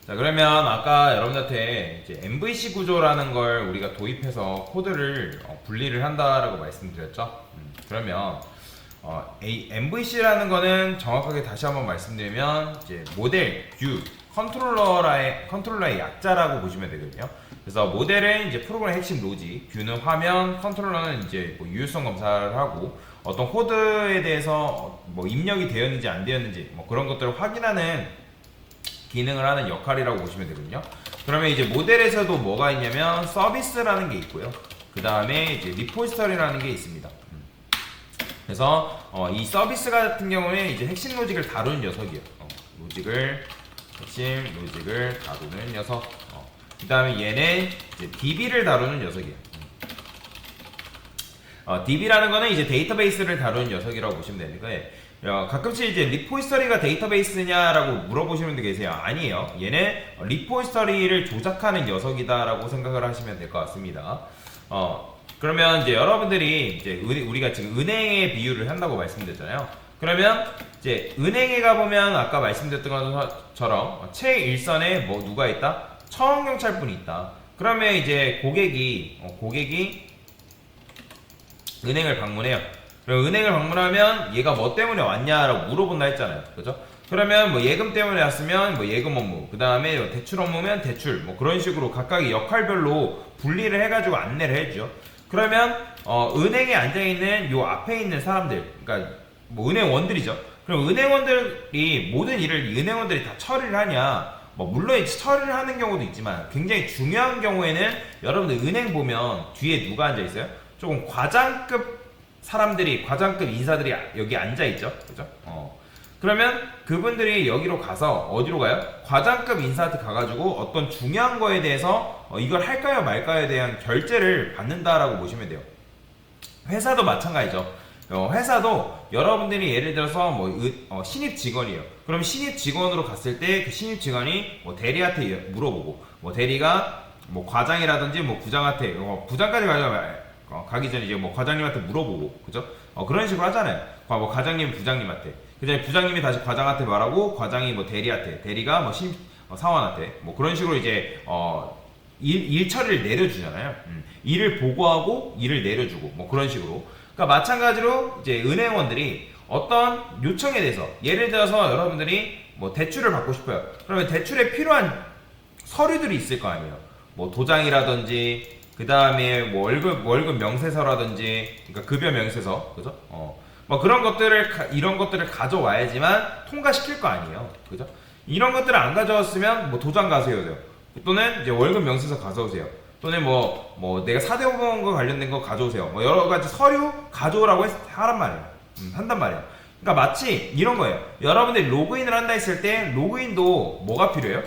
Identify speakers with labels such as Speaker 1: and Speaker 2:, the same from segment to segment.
Speaker 1: 자, 그러면 아까 여러분들한테 이제 MVC 구조라는 걸 우리가 도입해서 코드를 분리를 한다라고 말씀드렸죠. 그러면 MVC라는 거는 정확하게 다시 한번 말씀드리면 이제 모델, 뷰, 컨트롤러의 약자라고 보시면 되거든요. 그래서 모델은 이제 프로그램 핵심 로직, 뷰는 화면, 컨트롤러는 이제 뭐 유효성 검사를 하고 어떤 코드에 대해서 뭐 입력이 되었는지 안 되었는지 뭐 그런 것들을 확인하는 기능을 하는 역할이라고 보시면 되거든요. 그러면 이제 모델에서도 뭐가 있냐면 서비스라는 게 있고요. 그 다음에 이제 리포지터리라는 게 있습니다. 그래서 이 서비스 같은 경우는 이제 핵심 로직을 다루는 녀석이에요. 핵심 로직을 다루는 녀석. 그 다음에 얘는 이제 DB를 다루는 녀석이에요. DB라는 거는 이제 데이터베이스를 다루는 녀석이라고 보시면 되는 거예요. 가끔씩 이제 리포지터리가 데이터베이스냐라고 물어보시는 분들 계세요. 아니에요. 얘는 리포지터리를 조작하는 녀석이다라고 생각을 하시면 될 것 같습니다. 그러면 이제 여러분들이 이제 우리가 지금 은행에 비유를 한다고 말씀드렸잖아요. 그러면 이제 은행에 가보면 아까 말씀드렸던 것처럼 최일선에 뭐 누가 있다? 청경찰분이 있다. 그러면 이제 고객이 은행을 방문해요. 그럼 은행을 방문하면 얘가 뭐 때문에 왔냐라고 물어본다 했잖아요. 그죠? 그러면 뭐 예금 때문에 왔으면 뭐 예금 업무, 그 다음에 대출 업무면 대출, 뭐 그런 식으로 각각의 역할별로 분리를 해가지고 안내를 해주죠. 그러면 은행에 앉아있는 요 앞에 있는 사람들, 그러니까 뭐 은행원들이죠. 그럼 은행원들이 모든 일을 은행원들이 다 처리를 하냐? 뭐 물론 이제 처리를 하는 경우도 있지만 굉장히 중요한 경우에는 여러분들 은행 보면 뒤에 누가 앉아 있어요? 조금 과장급 인사들이 여기 앉아 있죠, 그죠? 그러면 그분들이 여기로 가서 어디로 가요? 과장급 인사한테 가가지고 어떤 중요한 거에 대해서 이걸 할까요 말까요에 대한 결제를 받는다라고 보시면 돼요. 회사도 마찬가지죠. 회사도 여러분들이 예를 들어서 신입 직원이에요. 그럼 신입 직원으로 갔을 때 그 신입 직원이 뭐 대리한테 물어보고 뭐 대리가 뭐 과장이라든지 뭐 부장한테 부장까지 가기 전에 이제 뭐 과장님한테 물어보고 그죠? 그런 식으로 하잖아요. 뭐 과장님 부장님한테 그다음에 부장님이 다시 과장한테 말하고 과장이 뭐 대리한테 대리가 뭐 신입 사원한테 뭐 그런 식으로 이제 일 처리를 내려주잖아요. 일을 보고하고 일을 내려주고 뭐 그런 식으로. 그러니까 마찬가지로 이제 은행원들이 어떤 요청에 대해서 예를 들어서 여러분들이 뭐 대출을 받고 싶어요. 그러면 대출에 필요한 서류들이 있을 거 아니에요. 뭐 도장이라든지 그 다음에 뭐 월급 명세서라든지 그러니까 급여 명세서 그죠? 뭐 그런 것들을 이런 것들을 가져와야지만 통과시킬 거 아니에요. 그죠? 이런 것들을 안 가져왔으면 뭐 도장 가져오세요. 또는 이제 월급 명세서 가져오세요. 또는 뭐 내가 4대 보험과 관련된 거 가져오세요. 뭐 여러 가지 서류 가져오라고 하란 말이에요. 한단 말이에요. 그러니까 마치 이런 거예요. 여러분들이 로그인을 한다 했을 때 로그인도 뭐가 필요해요?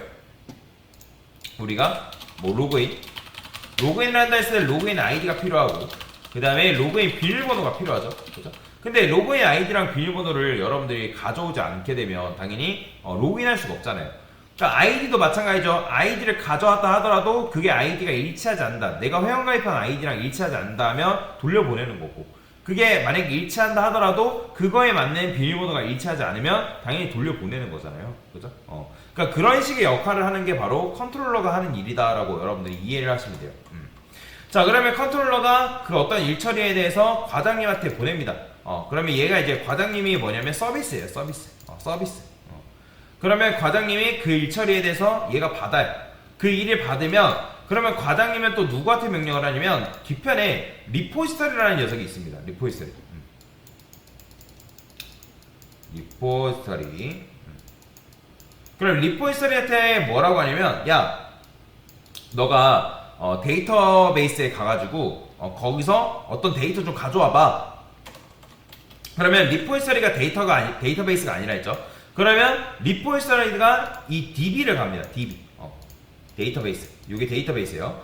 Speaker 1: 우리가 뭐 로그인을 한다 했을 때 로그인 아이디가 필요하고 그 다음에 로그인 비밀번호가 필요하죠. 그죠? 근데 로그인 아이디랑 비밀번호를 여러분들이 가져오지 않게 되면 당연히 로그인할 수가 없잖아요. 그러니까 아이디도 마찬가지죠. 아이디를 가져왔다 하더라도 그게 아이디가 일치하지 않는다. 내가 회원가입한 아이디랑 일치하지 않는다면 돌려보내는 거고 그게 만약에 일치한다 하더라도 그거에 맞는 비밀번호가 일치하지 않으면 당연히 돌려보내는 거잖아요. 그죠? 그러니까 그런 식의 역할을 하는 게 바로 컨트롤러가 하는 일이다라고 여러분들이 이해를 하시면 돼요. 자, 그러면 컨트롤러가 그 어떤 일 처리에 대해서 과장님한테 보냅니다. 그러면 얘가 이제 과장님이 뭐냐면 서비스예요. 서비스. 그러면 과장님이 그 일 처리에 대해서 얘가 받아요. 그 일을 받으면 그러면 과장님은 또 누구한테 명령을 하냐면 뒤편에 리포지터리라는 녀석이 있습니다. 리포지터리. 그럼 리포지터리한테 뭐라고 하냐면 야 너가 데이터베이스에 가가지고 거기서 어떤 데이터 좀 가져와봐. 그러면 리포지터리가 데이터베이스가 아니라 했죠. 그러면 리포지터리가 이 DB를 갑니다. DB 데이터베이스. 이게 데이터베이스예요.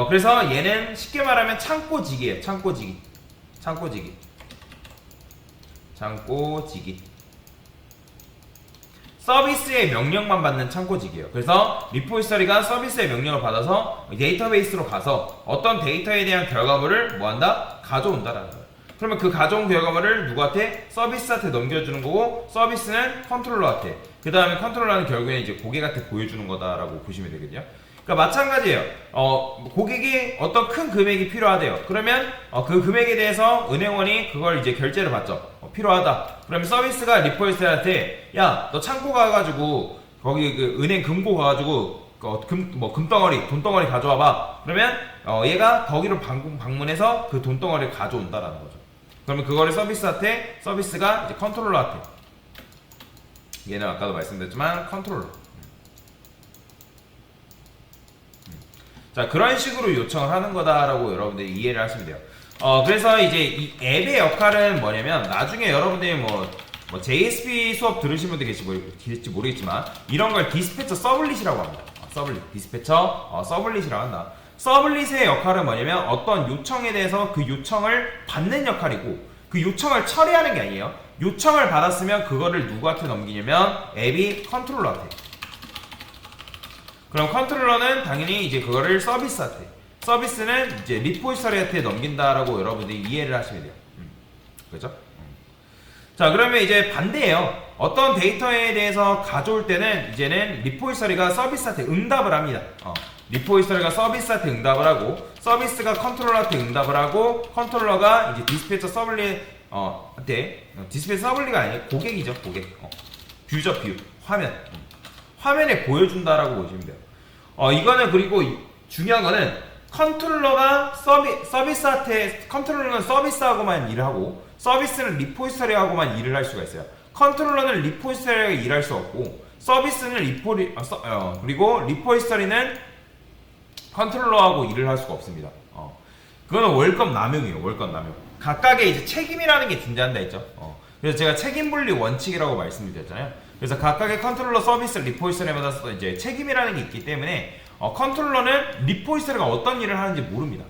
Speaker 1: 그래서 얘는 쉽게 말하면 창고지기예요. 창고지기. 서비스의 명령만 받는 창고지기예요. 그래서 리포지터리가 서비스의 명령을 받아서 데이터베이스로 가서 어떤 데이터에 대한 결과물을 뭐한다? 가져온다라는 거예요. 그러면 그 가져온 결과물을 누구한테? 서비스한테 넘겨주는 거고, 서비스는 컨트롤러한테, 그 다음에 컨트롤러는 결국에 이제 고객한테 보여주는 거다라고 보시면 되거든요. 그러니까 마찬가지예요. 고객이 어떤 큰 금액이 필요하대요. 그러면 그 금액에 대해서 은행원이 그걸 이제 결제를 받죠. 필요하다. 그러면 서비스가 리포지터리한테, 야, 너 창고 가가지고 거기 그 은행 금고 가가지고 금덩어리, 돈덩어리 가져와봐. 그러면 얘가 거기로 방문해서 그 돈덩어리를 가져온다라는 거죠. 그러면 그거를 서비스한테, 서비스가 이제 컨트롤러한테, 얘는 아까도 말씀드렸지만 컨트롤러. 자, 그런 식으로 요청을 하는 거다라고 여러분들이 이해를 하시면 돼요. 그래서 이제 이 앱의 역할은 뭐냐면, 나중에 여러분들이 뭐 JSP 수업 들으신 분들 계실지 모르겠지만, 이런 걸 디스패처 서블릿이라고 합니다. 서블릿, 디스패처 서블릿이라고 한다. 서블릿의 역할은 뭐냐면, 어떤 요청에 대해서 그 요청을 받는 역할이고, 그 요청을 처리하는 게 아니에요. 요청을 받았으면 그거를 누구한테 넘기냐면, 앱이 컨트롤러한테. 그럼 컨트롤러는 당연히 이제 그거를 서비스한테, 서비스는 이제 리포지터리한테 넘긴다라고 여러분들이 이해를 하시면 돼요. 그죠? 자, 그러면 이제 반대예요. 어떤 데이터에 대해서 가져올 때는 이제는 리포지터리가 서비스한테 응답을 합니다. 리포지터리가 서비스한테 응답을 하고, 서비스가 컨트롤러한테 응답을 하고, 컨트롤러가 이제 디스패처 서블릿한테, 디스패처 서블릿가 아니에요. 고객이죠, 고객. 뷰죠, 뷰. 화면에 보여준다라고 보시면 돼요. 이거는, 그리고 중요한 거는 컨트롤러가 서비스한테, 컨트롤러는 서비스하고만 일을 하고, 서비스는 리포지터리하고만 일을 할 수가 있어요. 컨트롤러는 리포지터리하고 일할 수 없고, 서비스는 그리고 리포지터리는 컨트롤러하고 일을 할 수가 없습니다. 그거는 월급 남용이에요. 월급 남용. 각각의 이제 책임이라는 게 존재한다 했죠. 그래서 제가 책임 분리 원칙이라고 말씀드렸잖아요. 그래서 각각의 컨트롤러, 서비스, 리포지터리마다 이제 책임이라는 게 있기 때문에 컨트롤러는 리포지터리가 어떤 일을 하는지 모릅니다.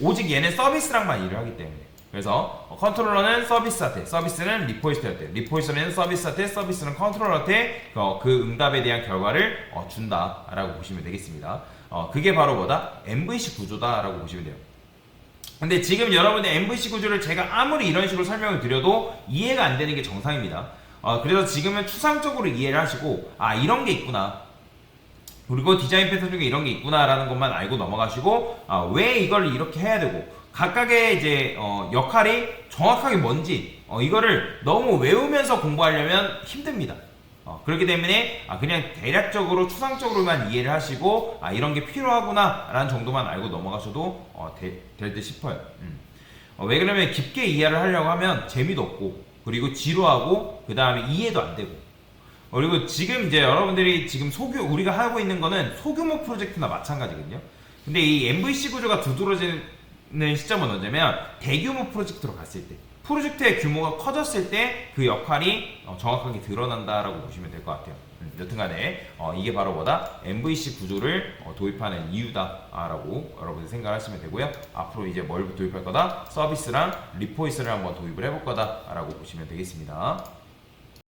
Speaker 1: 오직 얘는 서비스랑만 일을 하기 때문에. 그래서 컨트롤러는 서비스한테, 서비스는 리포지터리한테, 리포지터리는 서비스한테, 서비스는 컨트롤러한테 그 응답에 대한 결과를 준다라고 보시면 되겠습니다. 그게 바로 뭐다? MVC 구조다라고 보시면 돼요. 근데 지금 여러분의 MVC 구조를 제가 아무리 이런 식으로 설명을 드려도 이해가 안 되는 게 정상입니다. 그래서 지금은 추상적으로 이해를 하시고, 이런 게 있구나, 그리고 디자인 패턴 중에 이런 게 있구나 라는 것만 알고 넘어가시고, 왜 이걸 이렇게 해야 되고, 각각의 이제 역할이 정확하게 뭔지 이거를 너무 외우면서 공부하려면 힘듭니다. 그렇기 때문에 그냥 대략적으로 추상적으로만 이해를 하시고, 이런 게 필요하구나 라는 정도만 알고 넘어가셔도 될 듯 싶어요. 왜 그러면 깊게 이해를 하려고 하면 재미도 없고, 그리고 지루하고, 그 다음에 이해도 안 되고, 그리고 지금 이제 여러분들이 지금 우리가 하고 있는 거는 소규모 프로젝트나 마찬가지거든요. 근데 이 MVC 구조가 두드러지는 시점은 언제면 대규모 프로젝트로 갔을 때, 프로젝트의 규모가 커졌을 때 그 역할이 정확하게 드러난다라고 보시면 될 것 같아요. 여튼간에 이게 바로 뭐다? MVC 구조를 도입하는 이유다라고 여러분들 생각하시면 되고요. 앞으로 이제 뭘 도입할 거다? 서비스랑 리포지터리를 한번 도입을 해볼 거다라고 보시면 되겠습니다.